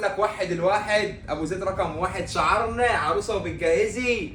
لك واحد الواحد ابو زيد رقم واحد. شعرنا عروسه وبتجهزي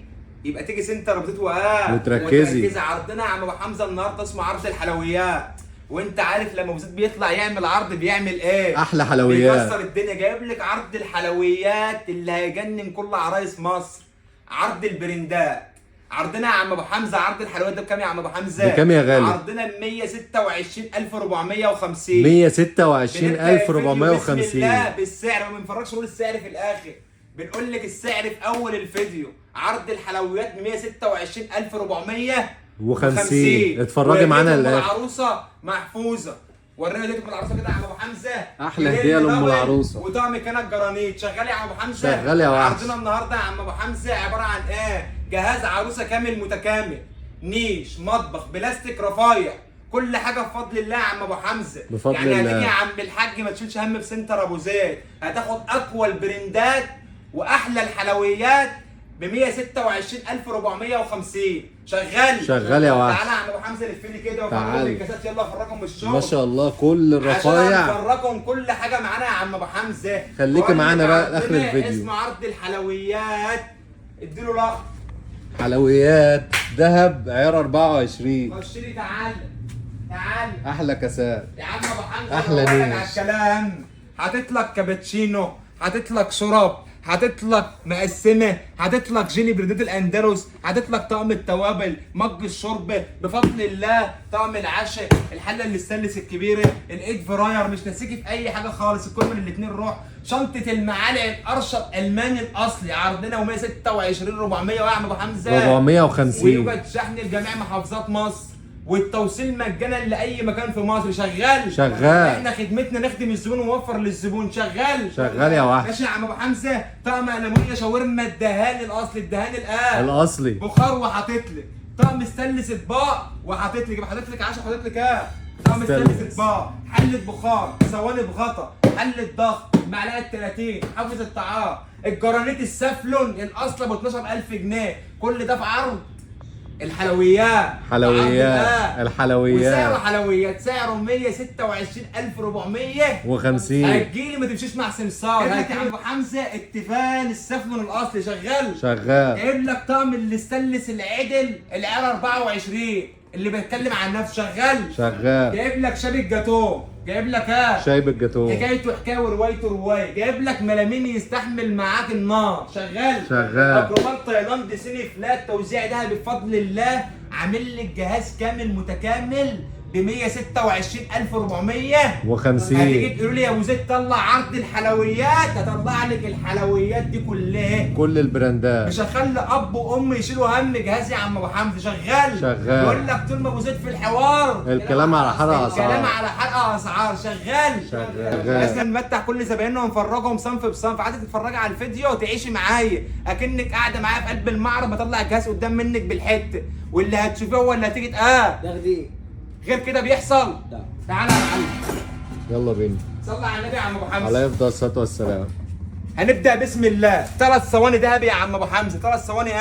يبقى تيجي سنتر ابو زيد وتركزي. عرضنا يا عم ابو حمزه النهارده اسمه عرض الحلويات. وانت عارف لما ابو زيد بيطلع يعمل عرض بيعمل ايه؟ احلى حلويات، بيكسر الدنيا. جايب لك عرض الحلويات اللي هيجنن كل عرايس مصر. عرض البرندات. عرضنا يا عم ابو حمزه عرض الحلويات ده بكام يا عم ابو حمزه؟ بكام يا غالي؟ عرضنا ب 126450. 126450. بسم الله بالسعر، ما بنفرجش نقول السعر في الاخر، بنقول لك السعر في اول الفيديو. عرض الحلويات ب 126450. اتفرجي معانا للاخر. العروسه محفوظه. ورينا هديتكم العروسه كده يا عم ابو حمزه. احلى هديه لام العروسه. وطقم كنك جرانيت. شغال يا عم ابو حمزه؟ شغال يا وحش. عرضنا النهارده يا عم ابو حمزه عباره عن ايه؟ جهاز عروسه كامل متكامل، نيش، مطبخ، بلاستيك، رفايع، كل حاجه بفضل الله يا عم ابو حمزه. بفضل يعني الله. هتيجي يا عم الحاج ما تشيلش هم في سنتر ابو زيد، هتاخد اقوى البرندات واحلى الحلويات ب 126450. شغال شغال يا وحش. تعالى يا عم ابو حمزه لف لي كده وفرجهم تعال. الكاسات. يلا فرجهم الشغل. ما شاء الله كل الرفايع. عشان نفرجهم كل حاجه معانا يا عم ابو حمزه. خليكي بقول معانا لك بقى عرضنا لاخر الفيديو. اسمه عرض الحلويات. اديله لقطه. حلويات ذهب عيار 24. خش لي تعالى تعالى احلى كاسات. يا عم ابو حمزه. أحلى بقول لك نيش. على الكلام. هتطلق كابتشينو، هتطلق شراب، هتطلق مقسمه، هتطلق جيلي بريدات الاندلس، هتطلق طقم التوابل، مج الشرب بفضل الله، طقم العشاء، الحله اللي السلس الكبيره، الايد فراير، مش ناسيكي في اي حاجه خالص. الكل من الاثنين روح. شنطه المعالق الارشط الماني الاصلي عرضنا 126400 يا عم ابو حمزه. 450. ويوجد شحن لجميع محافظات مصر، والتوصيل مجانا لاي مكان في مصر. شغال شغال. احنا خدمتنا نخدم الزبون ونوفر للزبون. شغال شغال يا وحش. ماشي يا عم ابو حمزه. طقم المونيا شاورما الدهان الاصلي، الدهان الاصلي. بخار وحاطط لك. طقم استانلس اطباق وحاطط لك، حاطط لك عشا، حاطط لك ايه؟ طقم استانلس اطباق، حله بخار، صواني بغطا، حله ضغط، معلقه 30، حافظ الطعام، الجرانيت السافلون الاصل ب 12000 جنيه. كل ده في عرض الحلويات. حلويات. وسعره الحلويات حلويات سعره 126450. 50. هتجيلي ما تمشيش مع سمسار. هات يا عم ابو حمزه التيفال السفلون الاصلي. شغال شغال. جايب لك طقم الاستانلس العدل العيار 24 اللي بيتكلم عن نفسه. شغال شغال. جايب لك شاي الجاتوه، جايب لك شاي بالجاتوه. حكايته حكايه وروايته روايه، جايب لك ملامين يستحمل معاك النار. شغال شغال. ميكروبات تايلاند صيني فلات توزيع دهبي بفضل الله. عامل لك جهاز كامل متكامل ب 126450. هتيجي تقولوا لي يا ابو زيد طلع عرض الحلويات، هطلع لك الحلويات دي كلها، كل البراندات. مش هخلي اب وام يشيلوا هم جهاز يا عم ابو حمزه. شغال شغال. بقول لك طول ما ابو زيد في الحوار الكلام على حرق اسعار. الكلام على حرق اسعار. شغال لازم نمتع كل زبايننا ونفرجهم صنف بصنف. عايزه تتفرجي على الفيديو وتعيشي معايا اكنك قاعده معايا في قلب المعرض، بطلع الجهاز قدام منك بالحته، واللي هتشوفيه هو اللي هتيجي تاخدي غير كده بيحصل. لا. تعالى يا معلم يلا بينا. صلى على النبي يا عم ابو حمزه. عليه افضل الصلاه والسلام. هنبدا بسم الله. 3 صواني ذهبي يا عم ابو حمزه. 3 صواني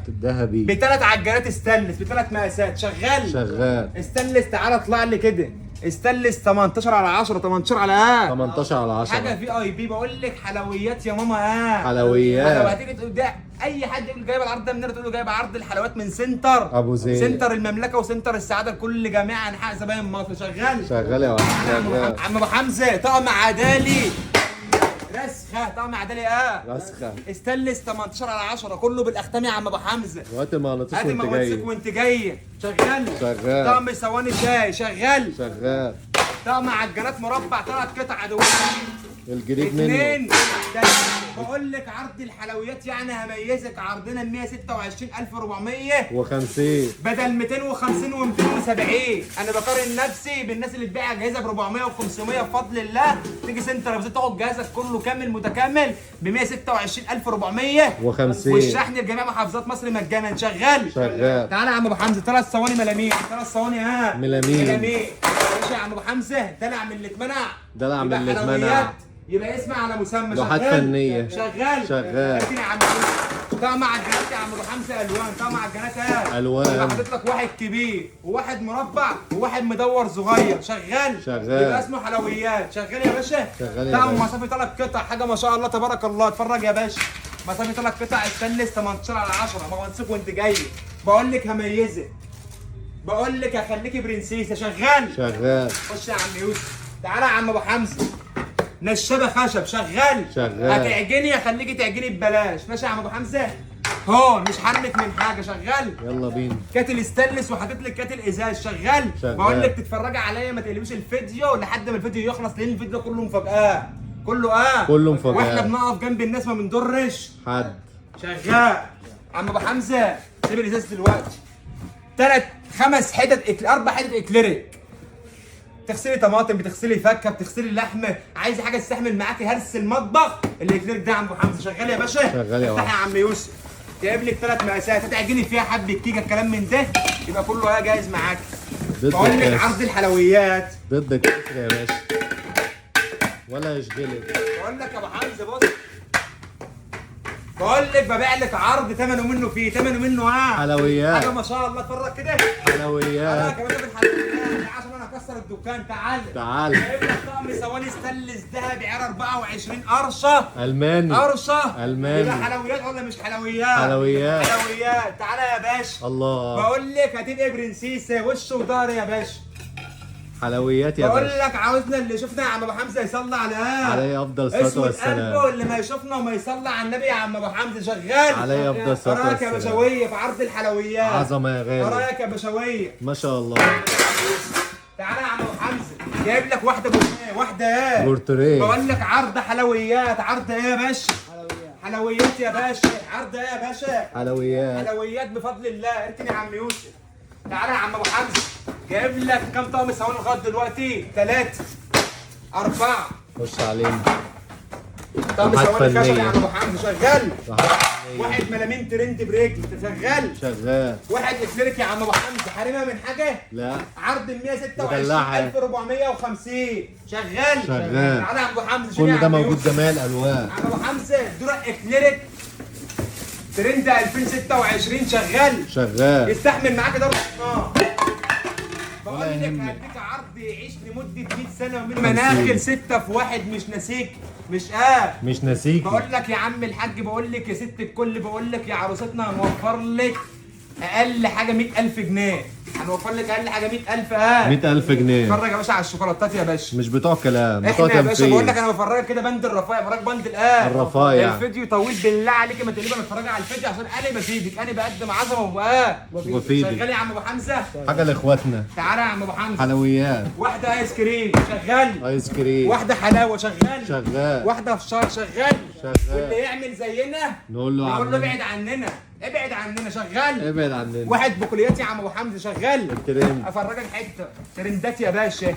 الذهبي. ب3 عجالات استانلس ب3 مقاسات. شغال شغال. استانلس. تعالى اطلع لي كده استانلس 18 على 10 18 على 18 على 10. حاجه في اي بي. بقول لك حلويات يا ماما. حلويات. لو هتيجي تقول ده اي حد يقول جايب العرض ده منين، تقول له جايب عرض الحلويات من سنتر ابو زيد. سنتر المملكه وسنتر السعاده لكل جميع انحاء زباين مصر. شغال شغال يا وحش. شغال. عم ابو حمزه طقم عدالي رسخه. طقم عدالي رسخه. استانلس 18 على 10 كله بالاختام يا عم ابو حمزه. وقت ما غلطتش هات وانت مواسك جاي. وانت جاي. شغال شغال. طقم ثواني شاي. شغال شغال. طقم عجانات مربع 3 قطع عدوية الجديد منه. 2. بقول لك عرض الحلويات يعني هميزك. عرضنا 126450 بدل 250 و270. انا بقارن نفسي بالناس اللي تبيع اجهزه ب 400 و500 بفضل الله. تيجي سنتر ابو زيد تاخد جهازك كله كامل متكامل ب 126450 والشحن لجميع محافظات مصر مجانا. شغال شغال. تعالى يا عم ابو حمزه. 3 صواني ملامين. 3 صواني ملامين. ماشي يا عم ابو حمزه. دلع من اللي اتمنع. دلع من يبقى اللي اتمنع. حلويات، يبقى اسمع على مسمى. لوحات شغال فنية. شغال شغال. يا عم طقم عجانات يا عم ابو حمزه الوان، طقم عجانات ايه؟ ألوان. يبقى حاطط لك واحد كبير وواحد مربع وواحد مدور صغير، شغال؟ شغال. يبقى اسمه حلويات، شغال يا باشا؟ شغال يا طقم باشا. مصافي 3 قطع، حاجه ما شاء الله تبارك الله، اتفرج يا باشا. مصافي 3 قطع استانلس 18/10، ما بنسيك وانت جاي. بقول لك هميزك، بقول لك هخليكي برنسيسه، شغال؟ شغال. خش يا عم يوسف، تعالى يا عم ابو حمزه. نشابه خشب، شغال؟ شغال. هتعجني هخليكي تعجني ببلاش، ماشي يا عم ابو حمزه؟ هون مش حرمك من حاجه، شغال؟ يلا بينا. كاتل استانلس وحاطط لك كاتل ازاز، شغال؟ شغال. بقول لك تتفرجي عليا ما تقلبيش الفيديو لحد ما الفيديو يخلص، لان الفيديو ده كله مفاجآت، كله كله مفاجآت. واحنا بنقف جنب الناس ما بندرش. حد. شغال. عم ابو حمزه سيب الازاز دلوقتي. 4 حتت اكليريك. تغسلي طماطم، بتغسلي فاكهه، بتغسلي لحمه، عايزه حاجه تستحمل معاكي هرس المطبخ، الاكليريك ده يا عم ابو حمزه، شغال يا باشا؟ شغال يا افتح يا عم يوسف. جايب لك 3 مقاسات، هتعجني فيها حبه كيكه الكلام من ده، يبقى كله جاهز معاك. ضد بقول لك الكاس. عرض الحلويات. ضد الكسر يا باشا. ولا يشغلك. بقول لك يا ابو حمزه بص، بقول لك ببيع لك عرض ثمنه منه فيه، ثمنه منه حلويات. حاجه ما شاء الله، اتفرج كده. انا حلويات. كمان في الحلويات عشان انا اكسر الدكان، تعال. تعال. جايب لك طقم ثواني ستانلس ذهبي عيار 24 قرشه. ألماني. قرشه. ألماني. يبقى حلويات ولا مش حلويات؟ حلويات. حلويات، تعالى يا باشا. الله. بقول لك هتبقى برنسيسه وش وظهر يا باشا. حلويات يا بقول باشا. لك عاوزنا اللي شفنا يا عم ابو حمزه يصلي على عليه أفضل الصلاة اسود والسلام. قلبه اللي ما يشوفنا وما يصلي على النبي يا عم ابو حمزه، شغال؟ عليه أفضل الصلاة وراك يا والسلام. بشويه في عرض الحلويات. عظمة يا غالي. وراك يا بشويه. ما شاء الله. تعالى يا عم ابو حمزه، جايب لك واحده بورتريه، واحده ايه؟ بورتريه. بقول لك عرض حلويات، عرض ايه يا باشا؟ حلويات يا باشا، عرض ايه يا باشا؟ حلويات. حلويات بفضل الله، اركن يا عم يوسف. تعالى يا عم ابو حمزه، جايب لك كام طقم صواني لغايه دلوقتي؟ 3 4 خش علينا. طقم راحات صواني خشب يا فنية. عم ابو حمزه، شغال؟ راحات فنية. واحد ملامين ترند برجل، شغال؟ شغال. واحد اكليريك يا عم ابو حمزه، حارمها من حاجه؟ لا. عرض ال 126 مدلعة. 1450، شغال؟ شغال. تعالى يا ابو حمزه، شيل يا كل ده عم موجود يوسف. جميع الألوان. عم ابو حمزه دورة اكليريك ترند 2026، شغال؟ شغال. يستحمل معاك ضرب نار. بقول ولا لك يهمك. هديك عرض يعيش لمده 100 سنه ومن مناخل 6 في 1، مش ناسيك، مش مش ناسيكي. بقول لك يا عم الحاج، بقول لك يا ست الكل، بقول لك يا عروستنا هنوفر لك اقل حاجه 100,000 جنيه، هنوفر لك اقل حاجه 100,000. 100,000 جنيه. اتفرج يا باشا على الشوكولاتات يا باشا. مش بتوع كلام، بتوع احنا يا باشا بقول لك تنفيذ. انا بفرجك كده بند الرفايع، بفرجك بند الان الرفايع. الفيديو طويل بالله عليك ما تقلبها متفرجه على الفيديو، عشان انا بفيدك، انا بقدم عظمه وبفيدك. شغال يا عم ابو حمزه. حاجة لإخواتنا. تعالى يا عم ابو حمزه، حلويات. واحده ايس كريم، شغال؟ آيس كريم. واحده حلاوه، شغال؟ شغال. واحده فشار، شغال؟ شغال. واللي يعمل زينا نقول له نقول له عننا. ابعد عننا، ابعد عننا، شغال؟ ابعد عننا. واحد بكليات يا عم ابو حمزه، شغال؟ الترند. افرجك حته ترندات يا باشا،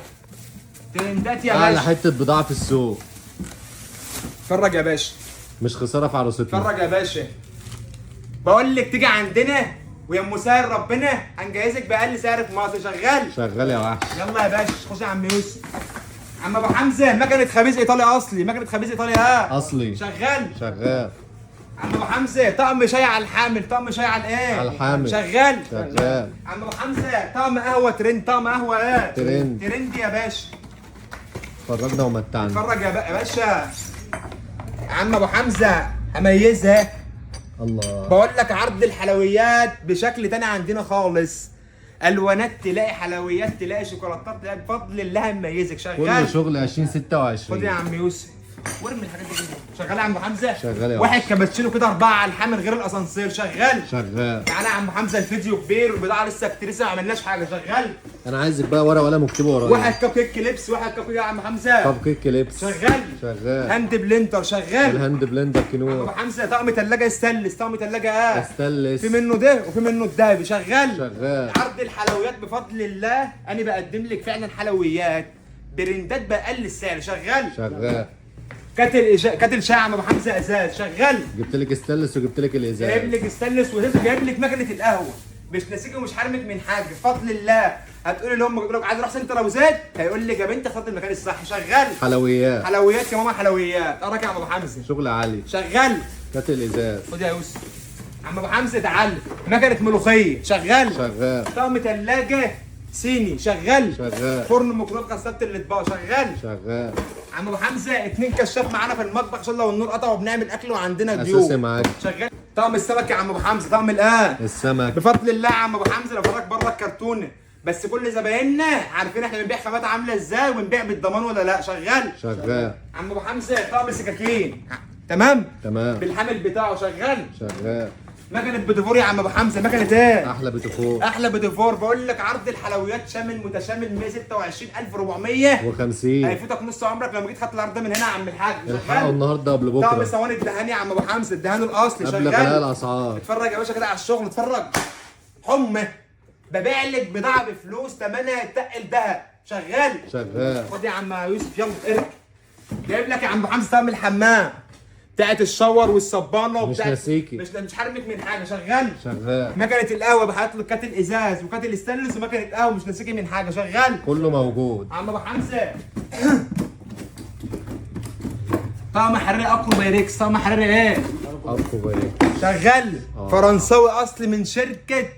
ترندات يا أعلى باشا. حتة بضاعة في السوق. اتفرج يا باشا، مش خسارة في عروستنا. اتفرج يا باشا. بقول لك تيجي عندنا ويا مسهل ربنا هنجهزك باقل سعر في مصر، شغال؟ شغال يا وحش. يلا يا باشا، خش يا عم يوسف. عم ابو حمزه مكنه خبيز ايطالي اصلي، مكنه خبيز ايطالي أصلي. شغال؟ شغال. عم ابو حمزه طقم شاي على الحامل، طقم شاي على الايه؟ على الحامل. شغال؟ شغال. عم ابو حمزه طقم قهوه ترند، طقم قهوه ايه؟ ترند. ترند يا باشا. فرجنا ومتعنا. اتفرج يا باشا. عم ابو حمزه هميزها. الله. بقول لك عرض الحلويات بشكل تاني عندنا خالص، الوانات تلاقي، حلويات تلاقي، شوكولاتات تلاقي، بفضل الله هميزك، كله شغال؟ شغل خد يا 2026. عم يوسف، وارمي الحاجات دي كده. شغال يا عم حمزه؟ شغال يا واحد كابتشينو كده 4 على الحامل غير الاسانسير، شغال؟ شغال. تعالى يا عم حمزه، الفيديو كبير والبضاعه لسه كتير، لسه ما عملناش حاجه، شغال؟ انا عايزك بقى ورقه وقلم اكتبه ورايا. واحد كاب كيك لبس، واحد كاب كيك يا عم حمزه. كاب كيك لبس. شغال؟ شغال. هاند بلندر، شغال؟ الهاند بلندر ابو كنور. حمزه طقم ثلاجه استانلس، طقم ثلاجه استانلس. في منه ده وفي منه الدهبي، شغال؟ شغال. عرض الحلويات بفضل الله انا بقدم لك فعلا حلويات براندات باقل السعر، شغال؟ شغال. كاتل شاي يا عم ابو حمزه ازاز، شغال؟ جبت لك استانلس وجبت لك جايب الازاز. لك استانلس وازاز، جايب لك مكنه القهوه، مش ناسيك ومش حارمك من حاجه بفضل الله. هتقولي لامك تقول لك عايز اروح سنتر ابو زيد، هيقول لك يا بنت خد المكان الصح، شغال؟ حلويات. حلويات يا ماما، حلويات. اراك يا عم ابو حمزه، شغل عالي. شغال؟ كات الازاز. خد يا يوسف، عم ابو حمزه تعال. مكنه ملوخيه شغال. شغال. طقم ثلاجه صيني شغال. شغال. فرن ميكرويف غسالة الاطباق شغال. شغال. عم ابو حمزه 2 كشاف معانا في المطبخ عشان لو النور قطع وبنعمل اكل وعندنا ضيوف. اساسي معاك. شغال. طقم السمك يا عم ابو حمزه، طقم الان السمك بفضل الله يا عم ابو حمزه. لو فرجك بره الكرتونه، بس كل زبايننا عارفين احنا بنبيع خامات عامله ازاي وبنبيع بالضمان ولا لا. شغال. شغال. عم ابو حمزه طقم سكاكين تمام تمام. بالحامل بتاعه شغال. شغال. مكنه بيديفور يا عم ابو حمزه. مكنه ايه؟ احلى بتفور. احلى بيديفور. بقول لك عرض الحلويات شامل متشامل 126400 و50. هيفوتك نص عمرك لو جيت خدت العرض ده من هنا يا عم الحاج. الحقوا النهارده قبل طقم بكره صواني الدهان يا عم ابو حمزه، الدهان الاصلي قبل شغال. غلاء الاسعار. اتفرج يا باشا كده على الشغل. اتفرج حمى ببيع لك بضاعه بفلوس ثمنها يتقل دهب. شغال. شغال. خد يا عم يوسف يلا ارك. جايب لك يا عم ابو حمزه طقم الحمام بتاعت الشاور والصبانه مش ناسيكي. مش حارمك من حاجه. شغال. شغال. مكنه القهوه بحط له كاتل ازاز وكاتل استانلس ومكنه قهوه مش ناسيكي من حاجه. شغال. كله موجود. عم ابو حمزه طقم حراري اكرو بايركس. طقم حراري ايه؟ اكو بارك. شغال. فرنساوي اصلي من شركه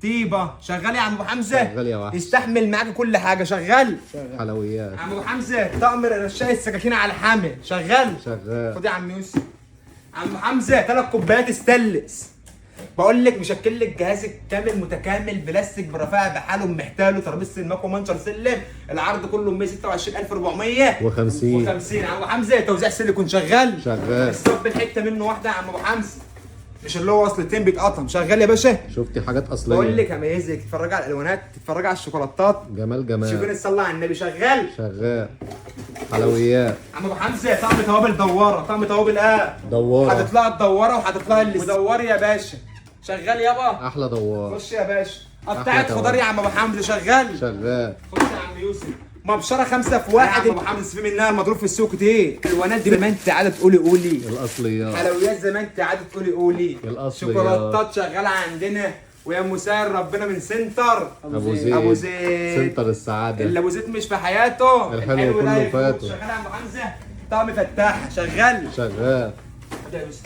طيبه. شغال يا عم ابو حمزه. شغال يا وحش. يستحمل معاك كل حاجه. شغال. حلويات. عم ابو حمزه طقم رشاق السكاكين على حامل. شغال. شغال. خد يا عم يوسف. عم حمزه 3 كوبايات استانلس. بقول لك مشكل لك جهازك كامل متكامل بلاستيك برفاعه بحاله محتاله ترابيزه المكوى منشر سلم. العرض كله 126400 و50. عم حمزه توزيع سيليكون شغال. شغال. الصب الحته منه واحده يا عم ابو حمزه، مش اللي هو وصلتين بيتقطم. شغال يا باشا. شفتي حاجات اصليه. بقول لك اميزك. تتفرج على الالوانات، تتفرج على الشوكولاتات. جمال جمال. شوفين تصلي على النبي. شغال. شغال. حلويات. عم ابو حمزه طقم توابل دواره. طقم توابل دواره. هتطلع الدواره وهتطلع اللي ودور يا باشا. شغال يابا. احلى دوار. خش يا باشا. أحلى قطعت توابل. خضار يا عم ابو حمزه. شغال. شغال. خش يا عم يوسف. مبشره 5 في 1 يا ابو حمزه. في منها مضروب في السوق كتير. الوانات دي زي ما انت قاعده تقولي قولي. الاصليات. حلويات زي ما انت قاعده تقولي قولي. الأصليات. شوكولاتات شغاله عندنا. ويا مسار ربنا من سنتر ابو زيد. ابو زيد. سنتر السعاده. اللي ابو زيد مش في حياته. الحلو كله ده يفوت. فاته. شغال يا ابو حمزه. طقم فتاح. شغال. شغال. ده يا يوسف.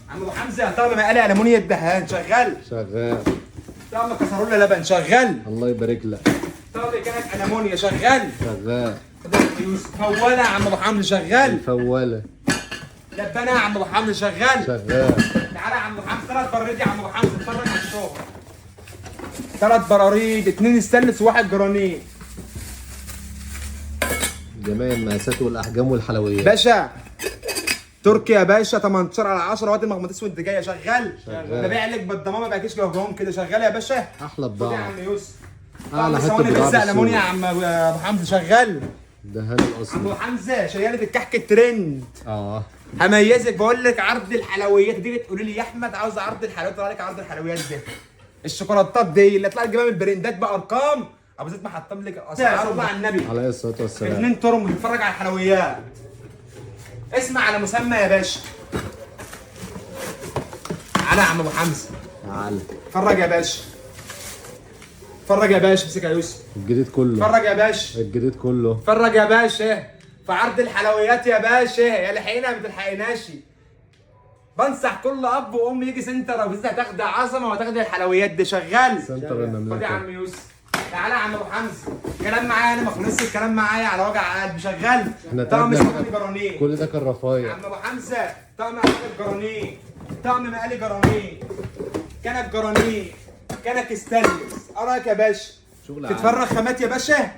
عم ابو حمزه طقم مقالي المونيا الدهان. شغال. شغال. طقم كسرولة لبن. شغال. الله يبارك لك. طقم كانت المونيا. شغال. شغال. ده يا يوسف. فوله يا عم ابو حمزه. شغال. الفوالة. لبانه يا عم ابو حمزه. شغال. شغال. تعالى يا عم ابو حمزه. 3 براريد يا عم ابو حمزه. اتفرج على الشغل. 3 براريد 2 استانلس و1 جرانيت. جميع المقاسات والاحجام والحلويات. باشا تركي يا باشا 18 على 10 وادي المغناطيس وانت جايه. شغال. شغال. ببيع لك بالضمان ما بقاش جوهم كده. شغال يا باشا. احلى خد يا بضاعه. عم يوسف. اعلى حته ثواني بضاعه لسه المونيا يا بالسوق. عم ابو حمزه. شغال. دهان عم ابو الاصلي. حمزه شياله الكحك الترند. هميزك. بقول لك عرض الحلويات دي تقولي لي يا احمد عاوز عرض الحلويات. طلع لك عرض الحلويات ده. الشوكولاتات دي اللي طلعت جايبها من البراندات بارقام. ابو زيد محطم لك اسعار. صلى على النبي. عليه الصلاه والسلام. 2 ترم. بتتفرج على الحلويات. اسمع على مسمى يا باشا. تعالى يا عم ابو حمزه. تعال. اتفرج يا باشا. اتفرج يا باشا. امسك يا يوسف. الجديد كله. اتفرج يا باشا. الجديد كله. اتفرج يا باشا. في عرض الحلويات يا باشا. يا لحقينا ما بتلحقناش. بنصح كل اب وام يجي سنتر ابو زيد. هتاخد عظمه وهتاخد الحلويات دي. شغال. سنتر خد يا المملكه. عم يوسف. تعالى يا عم ابو حمزه. الكلام معايا انا ما خلصش. الكلام معايا على وجع قلب. شغال. احنا طقم تعبنا. مقالي جرانيت. كل ده كان رفايع. عم ابو حمزه طقم مقالي جرانيت. طقم مقالي جرانيت. كانت جرانيت. كانت استانلس. ايه رايك يا باشا؟ شغل تتفرج خامات يا باشا.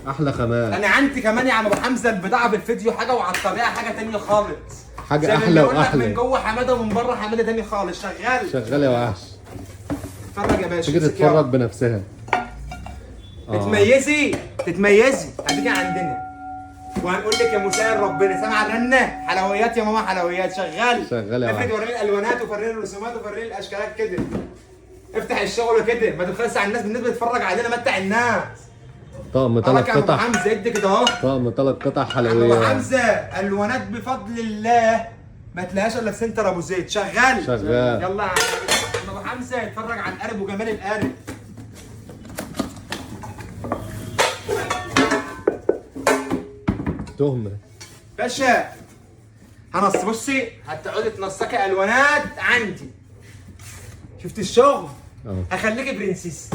احلى خامات. انا عندي كمان يا عم ابو حمزه البضاعه بالفيديو حاجه وعلى الطبيعه حاجه تانية خالص. حاجه زي ما احلى بيقول لك واحلى. من جوه حماده ومن بره حماده تاني خالص. شغال. شغال يا وحش. اتفرج يا باشا. تيجي تتفرج بنفسها. تتميزي. هتيجي عندنا وهنقول لك يا مساء ربنا. سامع الرنه؟ حلويات يا ماما. حلويات. شغال. شغال يا افرد وحش. وريني الالوانات وفريني الرسومات وفريني الاشكالات كده. افتح الشغل كده. ما تبخلش على الناس. بالنسبه تتفرج علينا متع الناس. طقم 3 حركه يا ابو قطع. حمزه. ادي كده اهو. طقم 3 قطع ابو حلويات. حمزه الوانات بفضل الله ما تلاقيهاش الا في سنتر ابو زيد. شغال. شغال. يلا يا عم ابو حمزه اتفرج على القارب وجمال القارب. تهمه. باشا بصي هتقعدي تنسقي الوانات عندي. شفت الشغل؟ اه هخليكي برنسيس،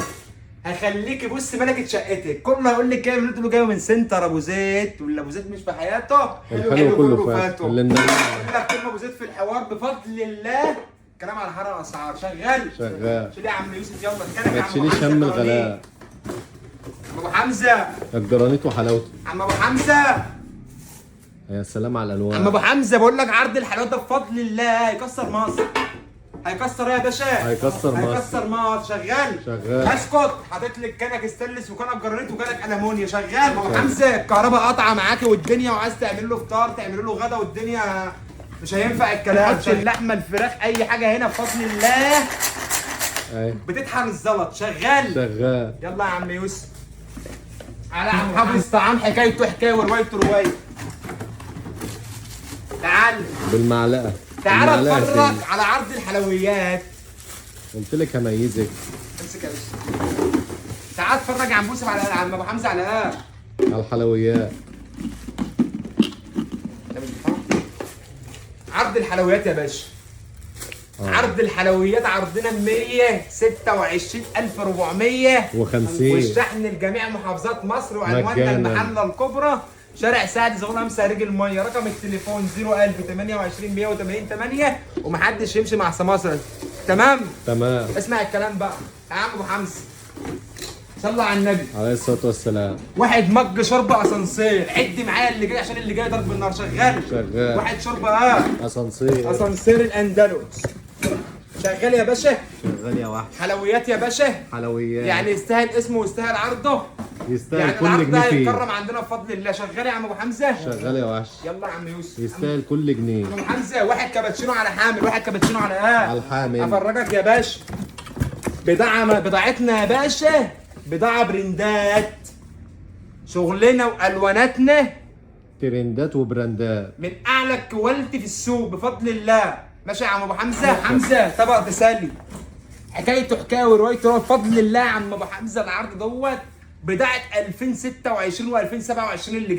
هخليكي بص ملكة شقتك. كله هيقول لك جاي من تقول له جاي من سنتر ابو زيد، ولا ابو زيد مش في حياته. الحلو كله فات اللي يقول لك كلمه ابو زيد في الحوار بفضل الله. كلام على حرق اسعار. شغال شغال. شيل يا عم يوسف يلا اتكلم ما يا عم تشيليش حمزة هم الجرانيت. الغلاء. عم ابو حمزه، الجرانيت وحلاوته. عم ابو حمزه، يا سلام على الالوان. عم ابو حمزه بقول لك عرض الحلويات ده بفضل الله هيكسر مصر. هيكسر ايه يا باشا؟ هيكسر مصر. هيكسر مصر. شغال شغال. اسكت. حاطط لك كنك ستانلس وكنك جرانيت وكنك المونيا. شغال. ابو حمزه الكهرباء قاطعه معاكي والدنيا، وعايز تعمل له فطار تعمل له غدا والدنيا مش هينفع الكلام. اللحمه الفراخ اي حاجه هنا بفضل الله ايوه بتطحن الزلط. شغال. شغال. يلا يا عم يوسف. على عم حافظ طعام حكايته حكايه وروايته روايه. تعال بالمعلقه. تعال بالمعلقة اتفرج تاني. على عرض الحلويات. قلت لك هميزك. امسك يا باشا. تعال اتفرج يا عم يوسف على عم ابو حمزه على ايه؟ على الحلويات. عرض الحلويات يا باشا. عرض الحلويات عرضنا 126450 والشحن لجميع محافظات مصر. وعنواننا المحله الكبرى شارع سعد زغلول امسا رجل الميه. رقم التليفون 01000 28 180 8 ومحدش يمشي مع سماسره. تمام؟ تمام. اسمع الكلام بقى يا عم ابو حمزه. صلى على النبي عليه الصلاه والسلام. واحد مج شوربه اسانسير. عد معايا اللي جاي عشان اللي جاي ضرب النار. شغال. شغال. واحد شوربه اسانسير. اسانسير الاندلس. شغال يا باشا. شغال يا وحش. حلويات يا باشا. حلويات. يعني يستاهل اسمه ويستاهل عرضه. يستاهل يعني كل العرض ده جنيه فيه. هيتكرم عندنا بفضل الله. شغال يا عم ابو حمزه. شغال يا وحش. يلا يا عم يوسف. يستاهل كل جنيه. ابو حمزه واحد كابتشينو على حامل، واحد كابتشينو على على الحامل. افرجك يا باشا. بضاعتنا يا باشا بضاعه برندات. شغلنا والواناتنا ترندات وبراندات. من اعلى الكواليتي في السوق بفضل الله. ماشي يا عم ابو حمزه. حمزه طبق تسالي. حكايته حكايه وروايته بفضل الله يا عم ابو حمزه. العرض دوت بضاعه 2026 و2027 اللي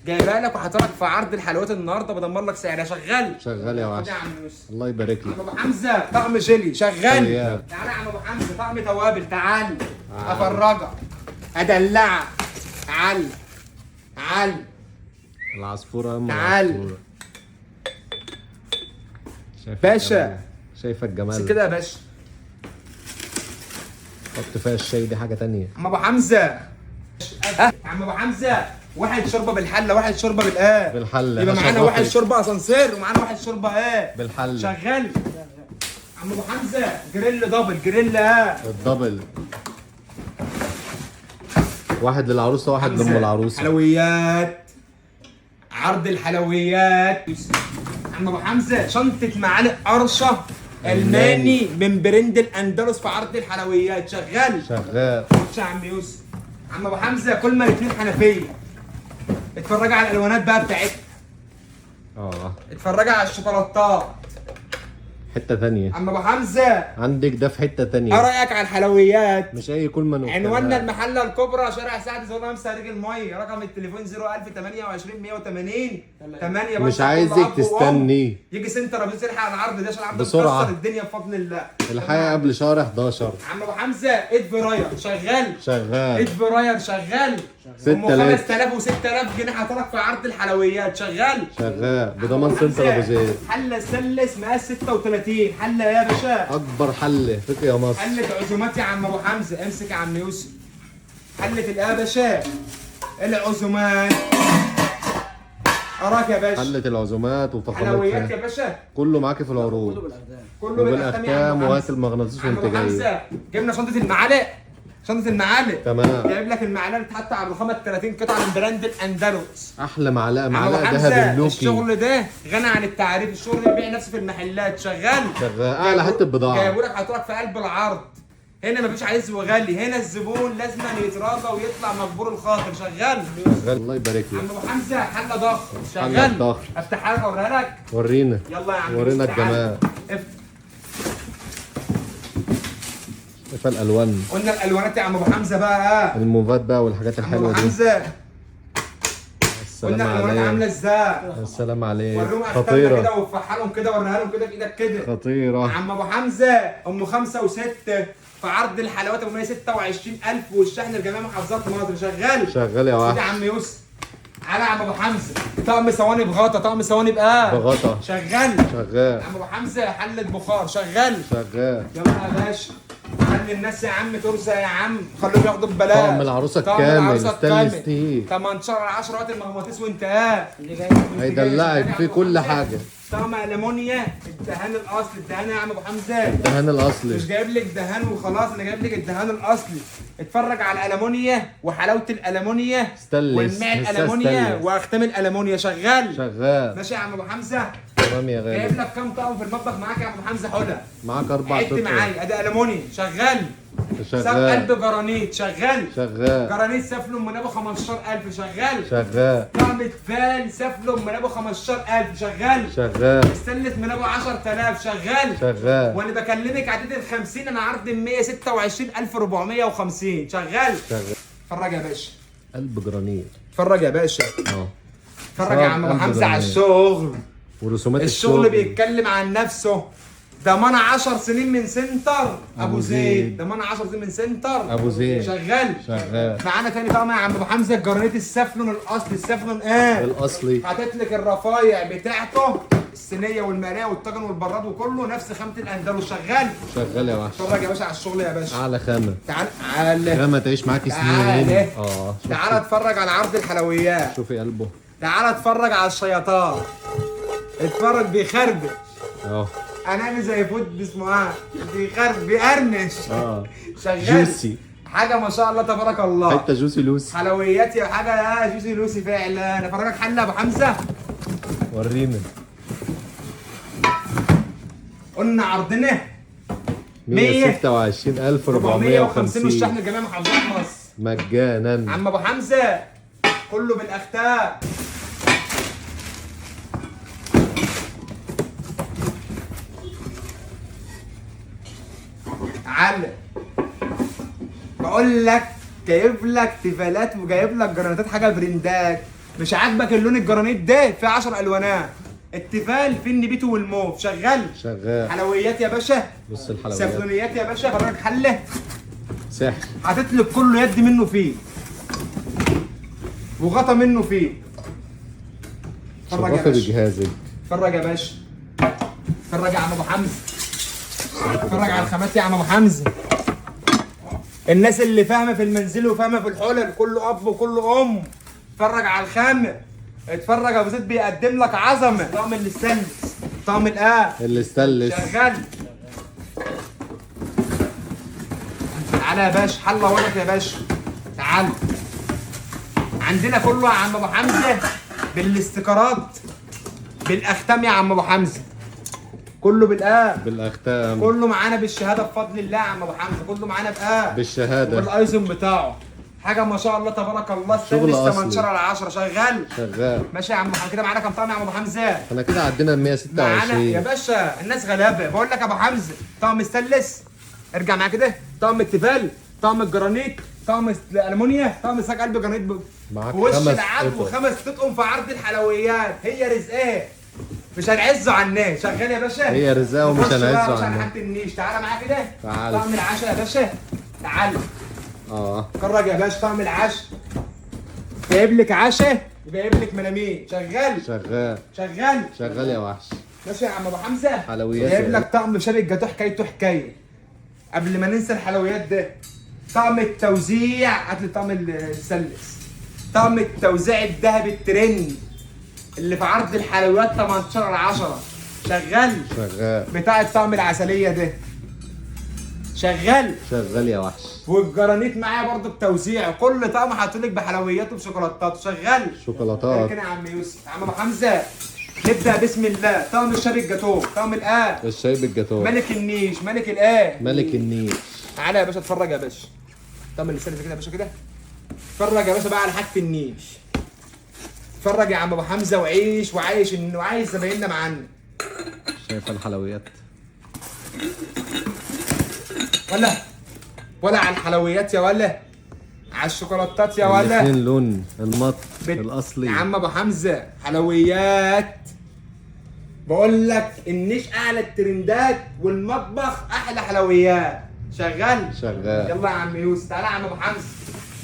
جايبها لك وحاطط في عرض الحلويات النهارده بدمر لك سعرها. شغال. شغال يا وحش. يا عم يوسف. الله يبارك لك. عم ابو حمزه طقم جيلي. شغال. تعالى يا عم ابو حمزه طقم توابل. تعال افرجك ادلعك. تعال تعال العصفوره ام تعال. العصفوره. شايف باشا. الجمال. شايفه الجمال. كده يا باشا. حط فيها الشاي دي حاجه تانية. عم ابو حمزه. عم ابو حمزه واحد شوربه بالحله واحد شوربه بالايه. بالحله. يبقى معانا واحد شوربه اسانسير ومعانا واحد شوربه ايه؟ بالحله. شغال. عم ابو حمزه جريل دبل جريل الدبل. واحد للعروسه واحد لام العروسه. حلويات. عرض الحلويات. عم ابو حمزه شنطه معالق قرشه الماني من برند الاندلس في عرض الحلويات. شغال. شغال. يا عم يوسف. عم ابو حمزه كل ما الاثنين حنفيه. اتفرج على الالوانات بقى بتاعتها. اتفرج على الشوكولاتات. حته تانية. عم ابو حمزه عندك ده في حته تانية. ايه رايك على الحلويات؟ مش اي كل ما عنواننا المحله الكبرى شارع سعد زغلول امسا رجل الميه. رقم التليفون 01000 28 180 8. مش عايزك تستني. يجي سنتر ابو زيد على العرض ده عشان العرض بسرعة. مكسر الدنيا بفضل الله. الحقيقه قبل شهر 11. عم ابو حمزه ايد فراير. شغال. شغال. ايد فراير. شغال. 6000 5000 و6000 جنيه حاطلك في عرض الحلويات. شغال. شغال بضمان سنتر ابو زيد. حله سلس مقاس 36. حله يا باشا. اكبر حل فيك يا مصر. حله عزومات يا عم ابو حمزه. امسك يا عم يوسف. حله الايه يا باشا؟ العزومات. اراك يا باشا. حله العزومات وفخامات. حلويات يا باشا. كله معاكي في العروض. كله بالاختام وهات المغناطيس وانت جاي. جبنا شنطه المعالق. شنطه المعالق. تمام. جايب لك المعالق اللي تحط على الرخامه 30 قطعه من براند الاندلس. احلى معلقه عم معلقه أبو ذهب حمزة، اللوكي. الشغل ده غني عن التعريف. الشغل ده بيبيع نفسه في المحلات. شغال. شغال اعلى حته بضاعه. جايبوا لك حاطط لك في قلب العرض. هنا مفيش عايز وغالي. هنا الزبون لازم يتراضى ويطلع مجبور الخاطر. شغال. شغال. الله يبارك لك. عم ابو حمزه حله ضخم. حلة شغال. ضخم. افتحها لك اوريها لك. ورينا. يلا يا عم. ورينا تعال. الجمال. افتح. شايف الالوان. قلنا الالوانات يا عم ابو حمزه بقى. الموفات بقى والحاجات عم الحلوه ابو دي. حمزه السلام قلنا الالوانات عامله عليك. ازاي؟ السلام عليك. وريهم اختامنا خطيرة. كده وفحها لهم كده وريها لهم كده في ايدك كده. خطيرة. عم ابو حمزه ام 5 و6 في عرض الحلويات ب 126,000 والشحن لجميع محافظات مصر. شغال شغال يا سيدي وحش. عم يوسف. على عم ابو حمزه طقم صواني بغطا، طقم صواني بغطا. شغال. شغال. عم ابو حمزه حله بخار شغال. شغال. يلا يا باشا خلي الناس يا عم ترسى يا عم، خليهم ياخدوا ببلاش. طقم العروسه الكامل ستانلس ستيل 18/10 وقت المغناطيس وانت هيدلعك في كل حاجه. طقم المونيا الدهان الاصلي. الدهان يا عم ابو حمزه الدهان مش الاصلي. جايب لك دهان وخلاص، انا جايب لك الدهان الاصلي. اتفرج على الالمونيا وحلاوه الالمونيا ستانلس. والماء الالمونيا واختام الالمونيا. شغال شغال. ماشي يا عم ابو حمزه. تمام يا غالي. جايب لك كام طقم في المطبخ معاك يا عم ابو حمزه؟ حلى معاك 4 عد قطع. معايا ادي المونيا شغال. ساب شغال. قلب جرانيت شغال. شغال. جرانيت سافلون من ابو 15,000 شغال. شغال. طقم تفال سافلون من ابو 15,000 شغال. شغال. استلت من ابو 10,000 شغال. شغال. وانا بكلمك عدد ال 50 انا عرض 126,450 شغال. شغال. اتفرج يا باشا. قلب جرانيت. اتفرج يا باشا. اه. اتفرج يا عم ابو قلب حمزه على جرانيت. الشغل. ورسومات الشغل بيتكلم عن نفسه. ضمان 10 سنين من سنتر ابو زيد. ضمان 10 سنين من سنتر ابو زيد. شغال. شغال. معانا تاني طقم يا عم ابو حمزه الجرانيت السافلون الاصلي. السافلون الاصلي. حاطط لك الرفايع بتاعته الصينيه والمرايه والطاجن والبراد وكله نفس خامه الاندلس. شغال. شغال يا وحش. اتفرج يا باشا على الشغل يا باشا. اعلى خامه. تعال خامه تعيش معاك سنين. تعال اه. تعال اتفرج على عرض الحلويات. شوفي قلبه. تعال اتفرج على الشياطات. اتفرج بيخربش. اه. انا زي فود اسمه ايه بيقرمش. اه. شغال. جوسي. حاجه ما شاء الله تبارك الله. حته جوسي لوسي. حلويات يا حاجه جوسي لوسي فعلا. افرجك حله ابو حمزه. ورينا. قلنا عرضنا 126,450 والشحن لجميع محافظات مصر مجانا. عم ابو حمزه كله بالاختام. تعال بقول لك جايب لك تيفالات وجايب لك جرانيتات حاجه برندات. مش عاجبك اللون الجرانيت ده في 10 الوانات. التيفال في النبيتو والموف شغال. شغال. حلويات يا باشا. بص الحلويات. سافلونيات يا باشا. فرجك حله سحر. حاطط لك كله يد منه فيه وغطا منه فيه. اتفرج يا شرفي باشا. بجهازك. اتفرج يا باشا. اتفرج يا عم ابو حمزه. اتفرج على الخامات يا عم ابو حمزه. الناس اللي فاهمه في المنزل وفاهمه في الحلل كله اب وكله ام. اتفرج على الخامه. اتفرج يا ابو زيد بيقدم لك عظمه. طقم الاستانلس طقم اللي استلس. شغال. تعالى يا باشا حله وضعك يا باشا. تعال عندنا كله يا عم ابو حمزه بالاستيكرات بالاختام يا عم ابو حمزه. كله بالاختام. كله معانا بالشهاده بفضل الله يا عم ابو حمزه. كله معانا بالشهاده وبالايزون بتاعه. حاجه ما شاء الله تبارك الله. شغل ستانلس أصلي. 18/10 شغال. شغال. ماشي يا عم احنا كده معانا كام طقم يا عم ابو حمزه؟ احنا كده عدينا ال معانا يا 126. باشا الناس غلابه. بقول لك يا ابو حمزه طقم ستانلس ارجع معايا كده. طقم التيفال طقم الجرانيت طقم الالمونيا طقم ساق قلب جرانيت معاك في وش 5 العدو قطع. 5 تطقم في عرض الحلويات. هي رزقها مش هنعزه على الناس. شغال يا باشا. هي رزقها ومش نخش بقى يا هنعزه باشا على على الناس. حاجه النيش. تعالى معايا كده. تعال. طقم العشاء يا باشا. تعال اه. اتفرج يا باشا. طقم العشاء جايب لك عشاء وجايب لك ملامين. شغال. شغال. شغال. شغال يا وحش. ماشي يا عم ابو حمزه. حلويات جايب يعني. لك طقم شارك جاتو حكايته حكايه. قبل ما ننسى الحلويات ده طقم التوزيع. هات لي طقم السلس. طقم التوزيع الذهبي الترند اللي في عرض الحلويات 18/10 شغال. شغال. بتاع الطقم العسليه ده شغال. شغال يا وحش. والجرانيت معايا برضو بتوزيع. كل طقم حاطط بحلوياته بشوكولاتات شغال. شوكولاتات. كده يا عم يوسف. يا عم ابو حمزه نبدا بسم الله. طقم الشارك جاتوه طقم الشاي بالجاتوه. ملك النيش ملك ملك النيل. تعالى يا باشا اتفرج يا باشا. طقم اللي كده يا باشا كده. اتفرج يا باشا بقى على حاجه النيش. اتفرج يا عم ابو حمزه وعيش وعايش وعايز زبايننا معانا. شايف الحلويات. ولا على الحلويات يا ولا. على الشوكولاتات يا ولا. الاثنين لون المط يا الاصلي. عم ابو حمزه حلويات. بقول لك النيش اعلى الترندات والمطبخ احلى حلويات. شغال. شغال. يلا يا عم يوسف، تعالى يا عم ابو حمزه.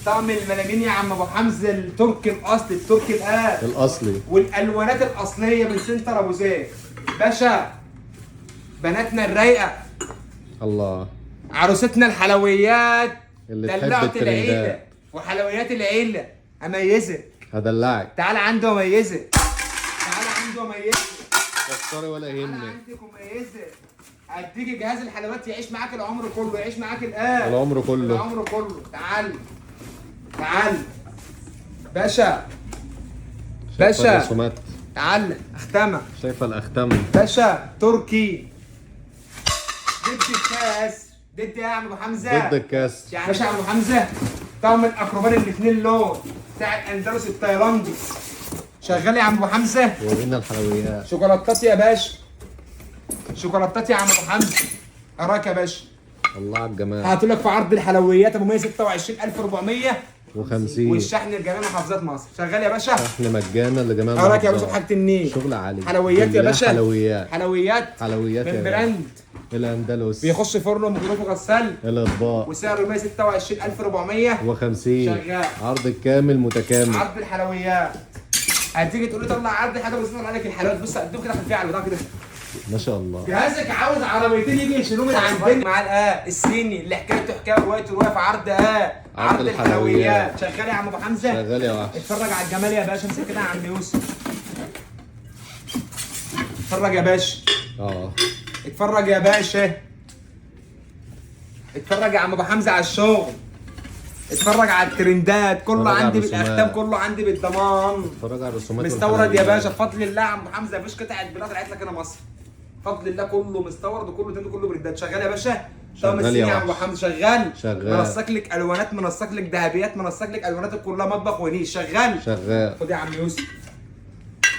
طقم الملامين يا عم ابو حمزه، التركي الاصلي، التركي الاصلي والالوانات الاصليه من سنتر ابو زيد. باشا بناتنا الرايقه، الله، عروستنا الحلويات اللي تحب دلعت العيله الترندات. وحلويات العيله. اميزك، هدلعك. تعالى عندي واميزك، تعالى عندي واميزك. كسري ولا تعالى يهمك. عندك وميزك. اديك جهاز الحلويات يعيش معاك العمر كله، يعيش معاك الان العمر كله. العمر كله. تعال تعال باشا، شايفة باشا الرسومات؟ تعال اختمه. شايفه الاختم؟ باشا تركي ضد الكاس، ضد يا عم ابو حمزه. ضد الكاس. يا باشا ابو حمزه طقم الاكروبان الاثنين لون بتاع الاندلس التايلاندي. شغال يا عم ابو حمزه. ورينا الحلويات. شوكولاتات يا باشا، شوكولاتات يا عم ابو حمزه. اراك يا باشا. الله على الجمال. هاتوا لك في عرض الحلويات ابو 126,400 و50 والشحن لجميع محافظات مصر. شغال يا باشا. احنا مجانا لجميع اراك يا باشا المحافظات. بحاجه النيل. شغل عالي. حلويات يا بالله باشا. حلويات. حلويات حلويات من يا براند الاندلس. بيخش فرن ومضروب وغسال الاطباق. وسعره 126,400 و50 شغال. عرض الكامل متكامل. عرض الحلويات. هتيجي تقول لي طلع عرض حاجه بس عليك الحلويات. بص قدام كده خلفيه على البتاع كده. ما شاء الله. جهازك عاوز عربيتين يجي يشيلوه من عندنا مع الصيني اللي حكايته حكايه روايه روايه في عرض عرض الحلويات. شغال يا عم ابو حمزه. شغال يا وحش. اتفرج على الجمال يا باشا. امسك كده يا عم يوسف. اتفرج يا باشا. اتفرج يا باشا. اتفرج يا عم ابو حمزه على الشغل. اتفرج على الترندات، كله اتفرج على عندي الرسومات. بالاختام، كله عندي بالضمان. اتفرج على الرسومات مستورد يا والحلويات. باشا بفضل الله يا عم حمزه. مفيش قطعه بلاد طلعت لك هنا مصر. بفضل الله كله مستورد وكله تاني كله بريدات. شغال يا باشا. طقم شغال الصيني يا يا عم وحش. حمزه. شغال. شغال. منسق لك الوانات، منسق لك ذهبيات، منسق لك الوانات كلها مطبخ ونيش. شغال. شغال. خد يا عم يوسف.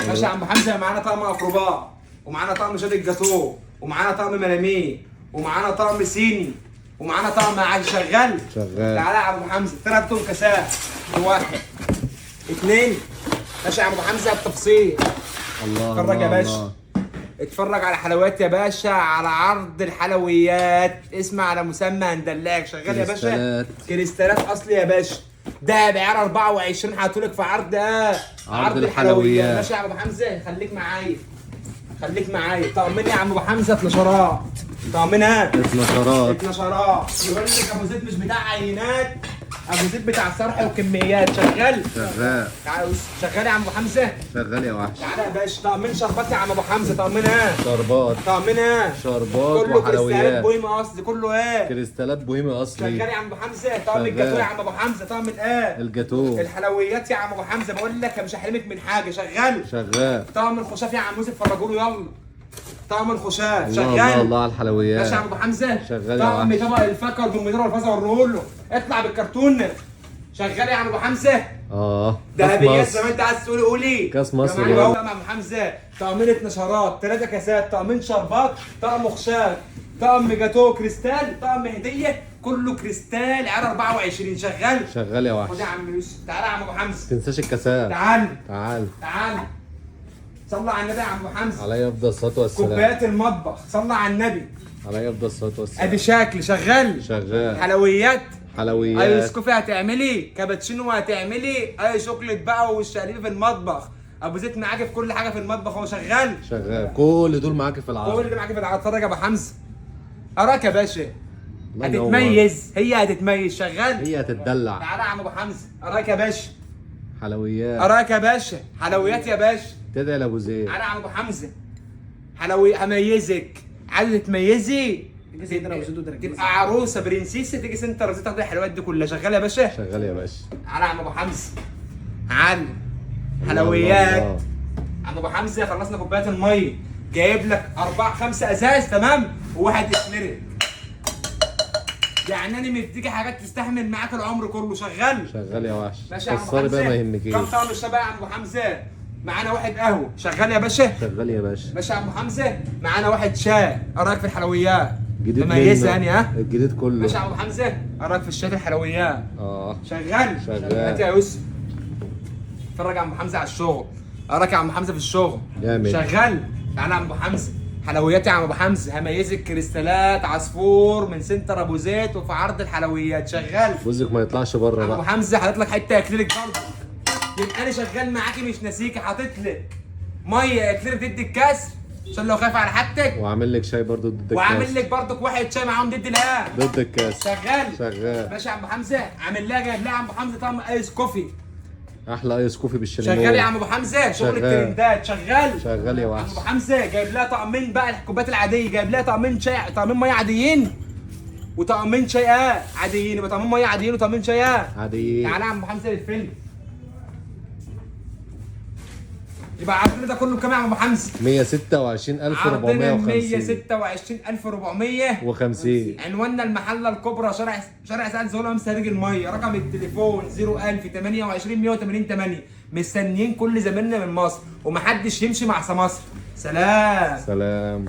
باشا يا عم حمزه معانا طقم اكروبات، ومعانا طقم شاد الجاتوه، ومعانا طقم ملامين، ومعانا طقم صيني، ومعانا طقم عادي. شغال. شغال. تعالى يا عم حمزه. 3 كاسات. 1 2. ماشي يا عم حمزه التفصيل. الله. اتفرج يا الله، باشا. الله. اتفرج على حلويات يا باشا، على عرض الحلويات. اسمع على مسمى هندلاك. شغال يا باشا. كريستالات. كريستالات اصلي يا باشا. ده بعيار 24 هاتولك في عرض عرض الحلويات. ماشي يا عم ابو حمزه. خليك معايا، خليك معايا. طمني يا عم ابو حمزه. 12 طمنها. 12 يقول لك ابو زيد مش بتاع عينات، ابو زيد بتاع صرح وكميات. شغال. شغال. تعالى شغال يا عم ابو حمزه. شغال يا وحش. تعالى يا باشا. طقمين شربات يا عم ابو حمزه. طقمنها. شربات. طقمنها. شربات كله كريستالات وحلويات. بوهيمي اصلي. كله كريستالات بوهيمي اصلي. شغال يا عم ابو حمزه. طقم شغال. الجاتوه يا عم ابو حمزه. طقم الجاتوه. الحلويات يا عم ابو حمزه. بقول لك مش هحرمك من حاجه. شغال. شغال. طقم الخشاف يا عم يوسف. فرجوا له يلا. طقم الخشاف. الله شغال. الله الله على الحلويات. ماشي يا عم ابو حمزه. شغال يا طقم وحش. طبق الفاكهه والجمبريه والفازه والرول له. اطلع بالكرتون. شغال يا عم ابو حمزه. دهبيات كاس زي ما مصر. انت عايز تقولي قولي. كاس مصر يا برضه. عم حمزه. طقمين 12 3 كاسات، طقمين شربات، طقم خشاف، طقم جاتوه كريستال، طقم هديه، كله كريستال عيار 24. شغال. شغال يا وحش. خد يا عم يوسف. تعالى يا عم ابو حمزه. تنساش الكاسات. تعال تعال. تعال. صلى على النبي يا عم ابو حمزه. علي افضل الصلاه والسلام. كوبايات المطبخ. صلى على النبي. علي افضل الصلاه والسلام. ادي شكل. شغال. شغال. حلويات. اي حلويات. سكوفي هتعملي، كابتشينو هتعملي، اي شوكليت بقى والشقليب في المطبخ. ابو زيد معاك في كل حاجه في المطبخ. هو شغال. شغال. كل دول معاك في العرض. كل ده معاك في العرض. اتفرج يا ابو حمزه. اراك يا باشا. الله ينور. هتتميز. هي هتتميز. شغال. هي هتتدلع. تعالى يا عم ابو حمزه. اراك يا باشا. حلويات. اراك يا باشا. حلويات يا باشا. تدعي لابو زيد. تعالى يا عم ابو حمزه. هميزك. عايزه تميزي تبقى عروسه برنسيسه. تيجي سنتر زي تاخدي الحلويات دي كلها. شغال يا باشا. شغال يا باشا. تعالى يا عم ابو حمزه. علي الله حلويات. الله. عم ابو حمزه خلصنا كوبايات الميه. جايب لك 4 5 ازاز تمام وواحد اسمرت. يعني انا مديكي حاجات تستحمل معاك العمر كله. شغال. شغال يا وحش. ماشي يا عم ابو كسري حمزه. بقى ما يهمكيش. كم طعم الشباب يا عم ابو حمزه؟ معانا واحد قهوه. شغال يا باشا. شغال يا باشا. ماشي يا عم حمزه. معانا واحد شاي. ايه رايك في الحلويات؟ جديد مميزه منه. يعني ها. الجديد كله. ماشي يا ابو حمزه، ايه رايك في الشات الحلويات؟ شغال. شغال. هات يا يوسف، اتفرج يا عم حمزه على الشغل. ايه رايك يا عم حمزه في الشغل؟ جامد. شغال. تعالى يا عم ابو حمزه، حلويات يا عم ابو حمزه، هميزك كريستالات عصفور من سنتر ابو زيت وفي عرض الحلويات. شغال. بوزك ما يطلعش بره ابو بقى. حمزه حاطط لك حته اكليريك برضه، يبقى انا شغال معاكي مش ناسيكي. حاطط لك ميه اكليريك ضد الكسر عشان لو خايف على حاجتك، وعامل لك شاي برضو ضد الكاس. وعامل لك برضك واحد شاي معاهم ضد الهام. ضد الكاس. شغال. شغال. ماشي يا عم ابو حمزه، عامل لها جايب لها يا عم ابو حمزه طعم ايس كوفي. احلى ايس كوفي بالشليمون. شغال يا عم ابو حمزه، شغل شغال. الترندات. شغال. شغال يا عم وحش. ابو حمزه جايب لها طقمين بقى الكوبايات العاديه، جايب لها طقمين شاي، طقمين ميه عاديين وطقمين شاي عاديين، يبقى طقمين ميه عاديين وطقمين شاي عاديين. تعالى يا عم ابو حمزه للفيلم. يبقى عرضنا ده كله بكام يا عم ابو حمزه؟ 126,450. عرضنا 126,450. 50. عنواننا المحله الكبرى، شارع سعد زغلول امس هريج الميه. رقم التليفون 01000 28 180 8. مستنيين كل زميلنا من مصر، ومحدش يمشي مع مصر. سلام. سلام.